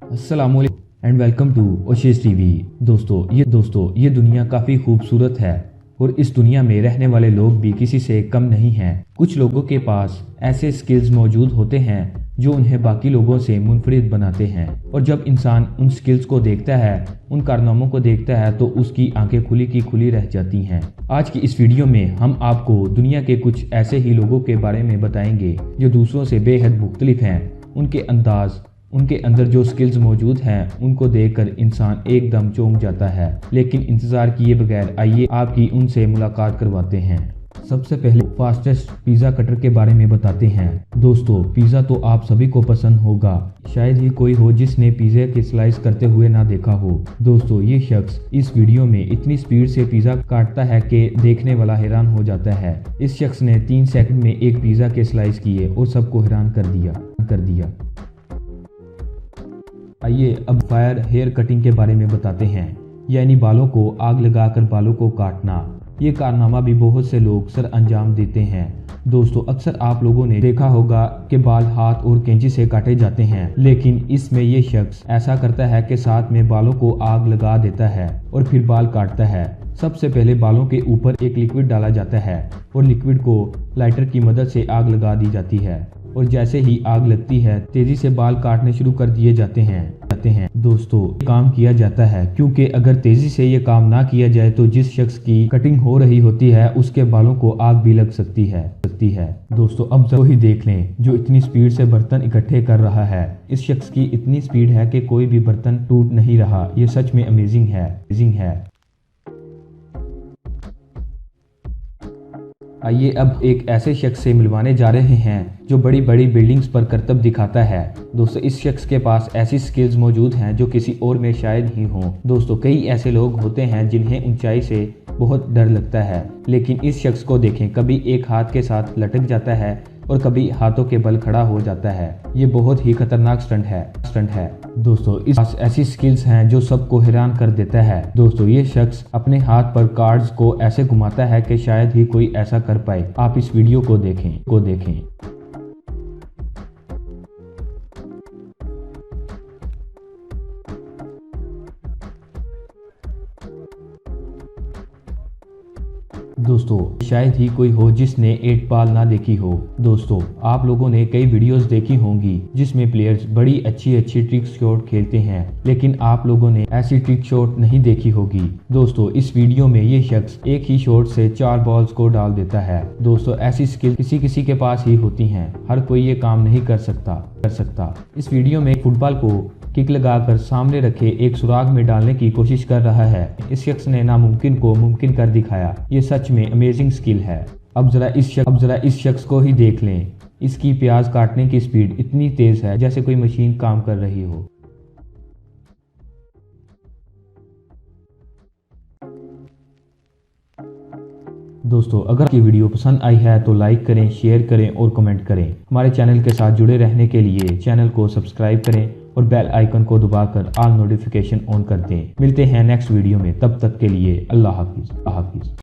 अस्सलामुअलैकुम and welcome to ओशेस TV. दोस्तों ये दुनिया काफ़ी खूबसूरत है और इस दुनिया में रहने वाले लोग भी किसी से कम नहीं हैं। कुछ लोगों के पास ऐसे स्किल्स मौजूद होते हैं जो उन्हें बाकी लोगों से मुनफरिद बनाते हैं, और जब इंसान उन स्किल्स को देखता है, उन कारनामों को देखता है, तो उसकी आंखें खुली की खुली रह जाती हैं। आज की इस वीडियो में हम आपको दुनिया के कुछ ऐसे ही लोगों के बारे में बताएंगे जो दूसरों से बेहद मुख्तलिफ हैं। उनके अंदाज, उनके अंदर जो स्किल्स मौजूद हैं, उनको देखकर इंसान एकदम चौंक जाता है। लेकिन इंतज़ार किए बगैर आइए आपकी उनसे मुलाकात करवाते हैं। सबसे पहले फास्टेस्ट पिज़्ज़ा कटर के बारे में बताते हैं। दोस्तों, पिज़्ज़ा तो आप सभी को पसंद होगा, शायद ही कोई हो जिसने पिज़्ज़ा के स्लाइस करते हुए ना देखा हो। दोस्तों, ये शख्स इस वीडियो में इतनी स्पीड से पिज़्ज़ा काटता है कि देखने वाला हैरान हो जाता है। इस शख्स ने 3 सेकंड में एक पिज़्ज़ा के स्लाइस किए और सबको हैरान कर दिया। आइए अब फायर हेयर कटिंग के बारे में बताते हैं, यानी बालों को आग लगाकर बालों को काटना। ये कारनामा भी बहुत से लोग सर अंजाम देते हैं। दोस्तों, अक्सर आप लोगों ने देखा होगा कि बाल हाथ और कैंची से काटे जाते हैं, लेकिन इसमें ये शख्स ऐसा करता है कि साथ में बालों को आग लगा देता है और फिर बाल काटता है। सबसे पहले बालों के ऊपर एक लिक्विड डाला जाता है और लिक्विड को लाइटर की मदद से आग लगा दी जाती है, और जैसे ही आग लगती है तेजी से बाल काटने शुरू कर दिए जाते हैं। दोस्तों, काम किया जाता है क्योंकि अगर तेजी से ये काम ना किया जाए तो जिस शख्स की कटिंग हो रही होती है उसके बालों को आग भी लग सकती है। दोस्तों, अब जब ही देख लें जो इतनी स्पीड से बर्तन इकट्ठे कर रहा है। इस शख्स की इतनी स्पीड है कि कोई भी बर्तन टूट नहीं रहा। ये सच में अमेजिंग है। आइए अब एक ऐसे शख्स से मिलवाने जा रहे हैं जो बड़ी बड़ी बिल्डिंग्स पर करतब दिखाता है। दोस्तों, इस शख्स के पास ऐसी स्किल्स मौजूद हैं जो किसी और में शायद ही हों। दोस्तों, कई ऐसे लोग होते हैं जिन्हें ऊंचाई से बहुत डर लगता है, लेकिन इस शख्स को देखें, कभी एक हाथ के साथ लटक जाता है और कभी हाथों के बल खड़ा हो जाता है। ये बहुत ही खतरनाक स्टंट है। दोस्तों, इस पास ऐसी स्किल्स हैं जो सबको हैरान कर देता है। दोस्तों, ये शख्स अपने हाथ पर कार्ड्स को ऐसे घुमाता है कि शायद ही कोई ऐसा कर पाए। आप इस वीडियो को देखें। दोस्तों, शायद ही कोई हो जिसने 8 बॉल ना देखी हो। दोस्तों, आप लोगों ने कई वीडियोस देखी होंगी जिसमें प्लेयर्स बड़ी अच्छी ट्रिक शॉट खेलते हैं, लेकिन आप लोगों ने ऐसी ट्रिक शॉट नहीं देखी होगी। दोस्तों, इस वीडियो में ये शख्स एक ही शॉट से 4 बॉल्स को डाल देता है। दोस्तों, ऐसी स्किल किसी के पास ही होती हैं, हर कोई ये काम नहीं कर सकता। इस वीडियो में फुटबॉल को किक लगाकर सामने रखे एक सुराग में डालने की कोशिश कर रहा है। इस शख्स ने नामुमकिन को मुमकिन कर दिखाया। ये सच में अमेजिंग स्किल है। अब जरा इस शख्स को ही देख लें। इसकी प्याज काटने की स्पीड इतनी तेज है जैसे कोई मशीन काम कर रही हो। दोस्तों, अगर आपकी वीडियो पसंद आई है तो लाइक करें, शेयर करें और कमेंट करें। हमारे चैनल के साथ जुड़े रहने के लिए चैनल को सब्सक्राइब करें और बेल आइकन को दबाकर ऑल नोटिफिकेशन ऑन कर दें। मिलते हैं नेक्स्ट वीडियो में, तब तक के लिए अल्लाह हाफिज़।